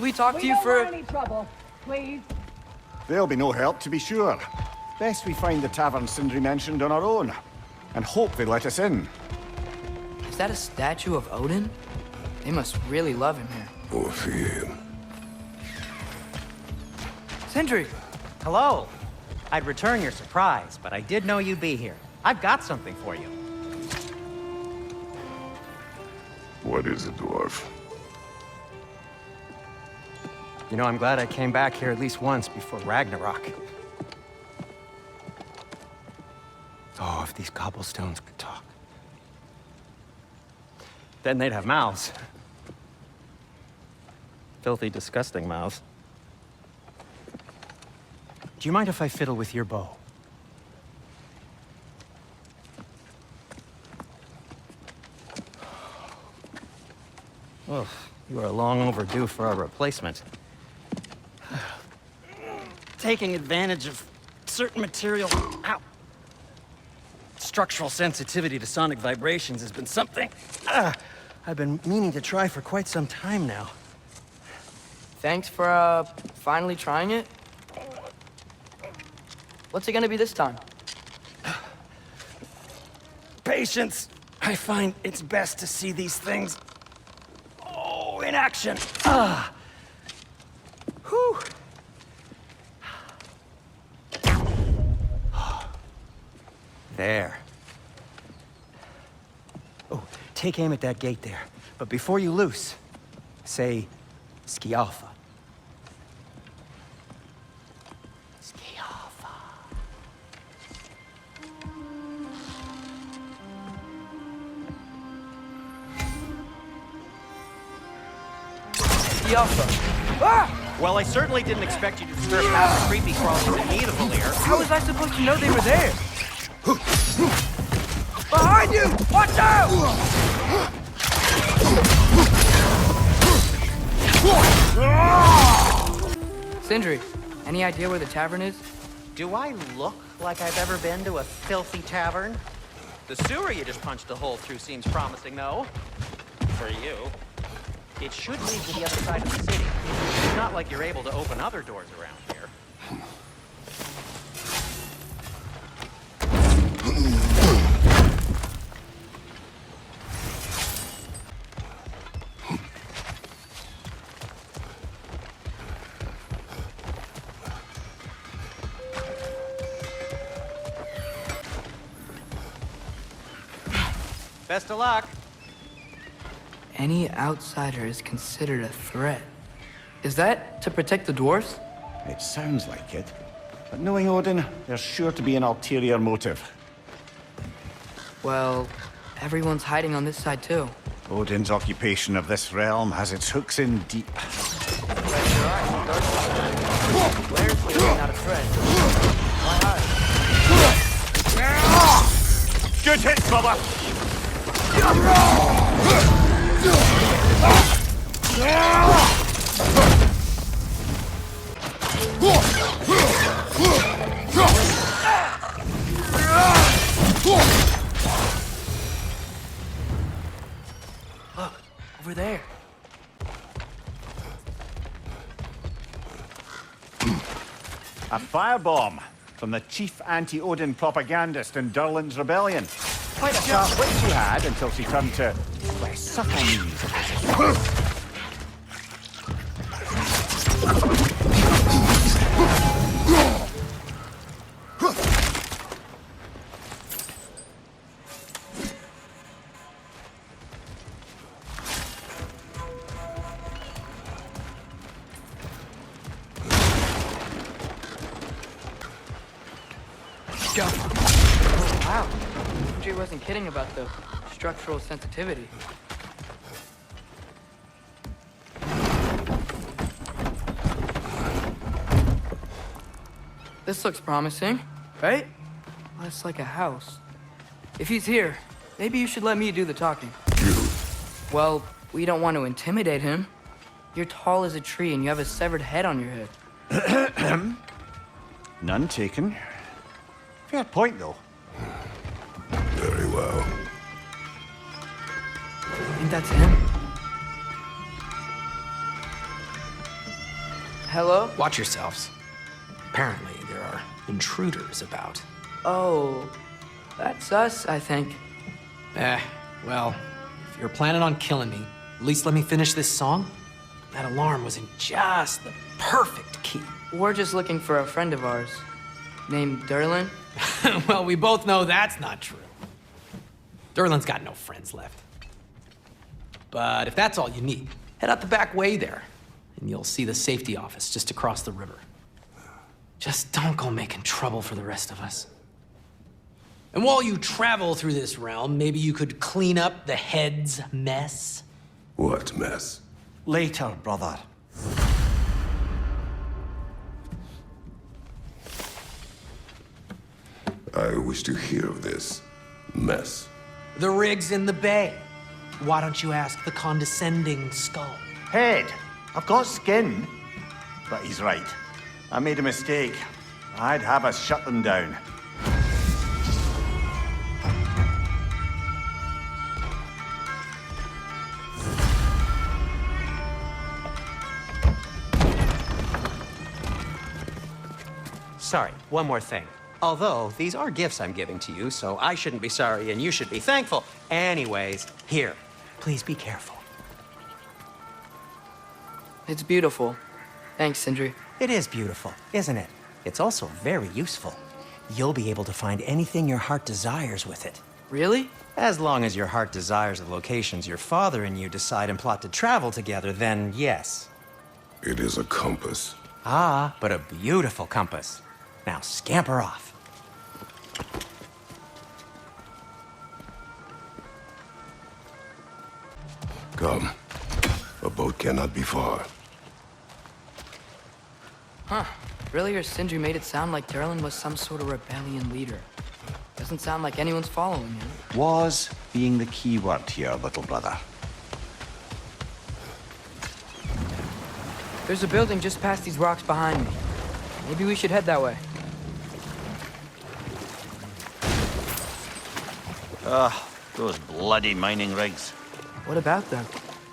we talk to you don't for... want any trouble, please. There'll be no help, to be sure. Best we find the tavern Sindri mentioned on our own, and hope they let us in. Is that a statue of Odin? They must really love him here. Or fear him. Sindri! Hello. I'd return your surprise, but I did know you'd be here. I've got something for you. What is it, dwarf? You know, I'm glad I came back here at least once before Ragnarok. Oh, if these cobblestones could talk. Then they'd have mouths. Filthy, disgusting mouths. Do you mind if I fiddle with your bow? Well, you are long overdue for a replacement. Taking advantage of certain material... Ow! Structural sensitivity to sonic vibrations has been something I've been meaning to try for quite some time now. Thanks for, finally trying it. What's it gonna be this time? Patience. I find it's best to see these things... in action. Whew. There. Oh, take aim at that gate there. But before you loose, say, Skialfa. Skialfa. Well, I certainly didn't expect you to disturb past the creepy crawlies in Niðavellir. How was I supposed to know they were there? Behind you! Watch out! Sindri, any idea where the tavern is? Do I look like I've ever been to a filthy tavern? The sewer you just punched a hole through seems promising, though. For you. It should lead to the other side of the city. It's not like you're able to open other doors around here. Best of luck. Any outsider is considered a threat. Is that to protect the dwarves? It sounds like it. But knowing Odin, there's sure to be an ulterior motive. Well, everyone's hiding on this side too. Odin's occupation of this realm has its hooks in deep. Blair's clearly not a threat. Why hide? Good hit, brother! Look, over there. A firebomb from the chief anti-Odin propagandist in Durlin's rebellion. Quite a sharp wit she had until she turned to... well, suckle knees. Oh, wow. Sindri wasn't kidding about the structural sensitivity. This looks promising, right? Less like a house. If he's here, maybe you should let me do the talking. Well, we don't want to intimidate him. You're tall as a tree and you have a severed head on your head. None taken. Fair point, though. Very well. I think that's him. Hello? Watch yourselves. Apparently, there are intruders about. Oh, that's us, I think. Well, if you're planning on killing me, at least let me finish this song. That alarm was in just the perfect key. We're just looking for a friend of ours named Durlin. Well, we both know that's not true. Durlin's got no friends left. But if that's all you need, head out the back way there, and you'll see the safety office just across the river. Just don't go making trouble for the rest of us. And while you travel through this realm, maybe you could clean up the head's mess? What mess? Later, brother. I wish to hear of this mess. The rig's in the bay. Why don't you ask the condescending skull? Head, I've got skin. But he's right. I made a mistake. I'd have us shut them down. Sorry, one more thing. Although, these are gifts I'm giving to you, so I shouldn't be sorry and you should be thankful. Anyways, here, please be careful. It's beautiful. Thanks, Sindri. It is beautiful, isn't it? It's also very useful. You'll be able to find anything your heart desires with it. Really? As long as your heart desires the locations your father and you decide and plot to travel together, then yes. It is a compass. Ah, but a beautiful compass. Now scamper off. Come. A boat cannot be far. Huh. Earlier, Sindri made it sound like Durlin was some sort of rebellion leader. Doesn't sound like anyone's following him. Was being the key word here, little brother. There's a building just past these rocks behind me. Maybe we should head that way. Those bloody mining rigs. What about them?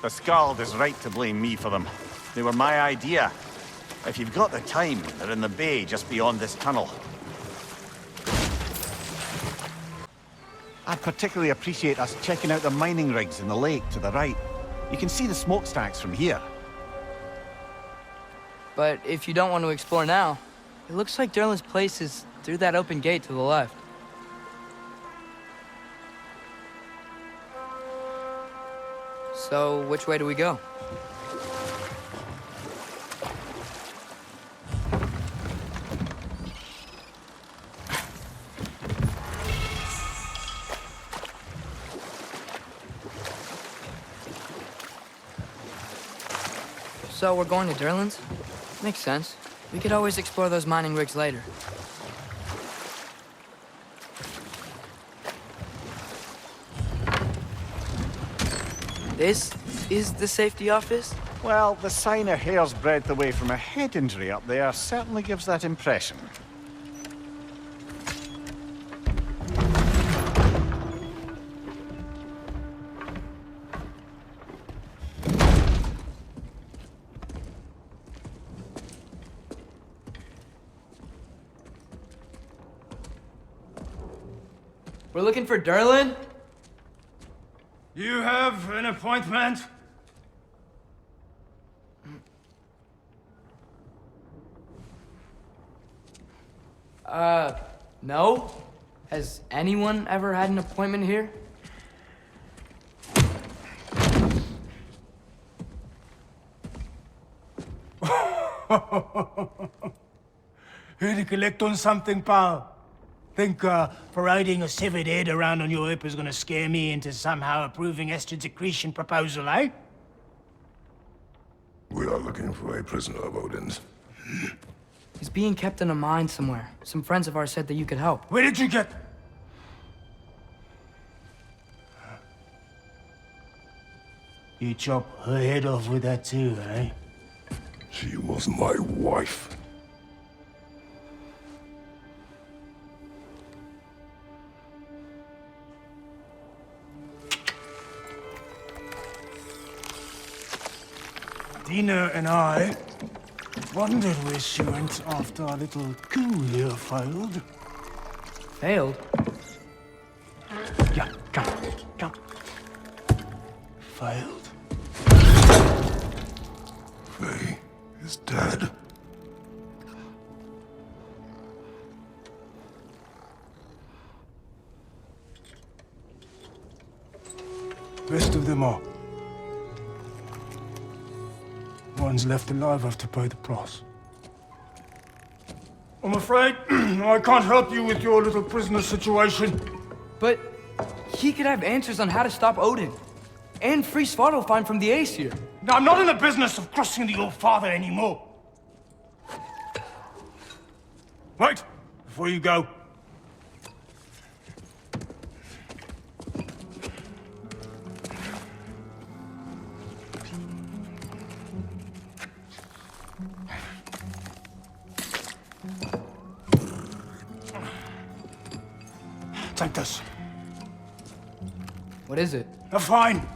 The Skald is right to blame me for them. They were my idea. If you've got the time, they're in the bay just beyond this tunnel. I'd particularly appreciate us checking out the mining rigs in the lake to the right. You can see the smokestacks from here. But if you don't want to explore now, it looks like Durlin's place is through that open gate to the left. So, which way do we go? So, we're going to Durlin's? Makes sense. We could always explore those mining rigs later. This is the safety office? Well, the sign a hair's breadth away from a head injury up there certainly gives that impression. We're looking for Durlin? You have an appointment? No? Has anyone ever had an appointment here? Here to collect on something, pal? Think, parading a severed head around on your hip is gonna scare me into somehow approving Esther's accretion proposal, eh? We are looking for a prisoner of Odin's. He's being kept in a mine somewhere. Some friends of ours said that you could help. Where did you get... You chop her head off with that too, eh? She was my wife. Dínner and I Wondered where she went after our little coup here failed. Failed? Yeah, come. Failed. Faye is dead. Rest of them are. One's left alive have to pay the price. I'm afraid I can't help you with your little prisoner situation. But he could have answers on how to stop Odin. And free Svartalfheim from the Aesir. Now, I'm not in the business of crossing the Old Father anymore. Right, before you go. Take this. What is it? A fine.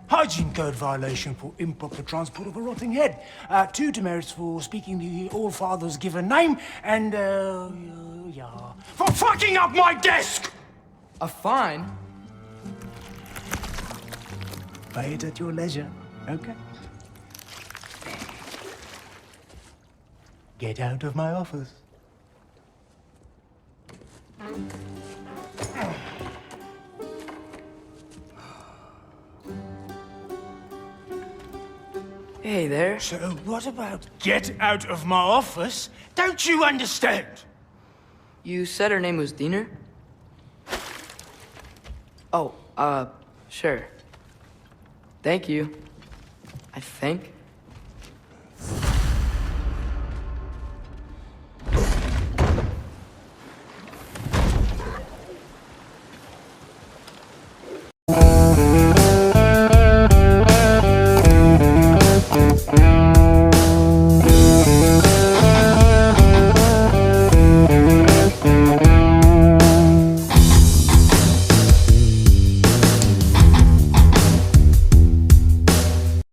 Hygiene code violation for improper transport of a rotting head. 2 demerits for speaking the All-Father's given name, and, yeah. For fucking up my desk! A fine? Pay it at your leisure, okay? Get out of my office. Hey there. So what about get out of my office? Don't you understand? You said her name was Dínner? Oh, sure. Thank you. I think.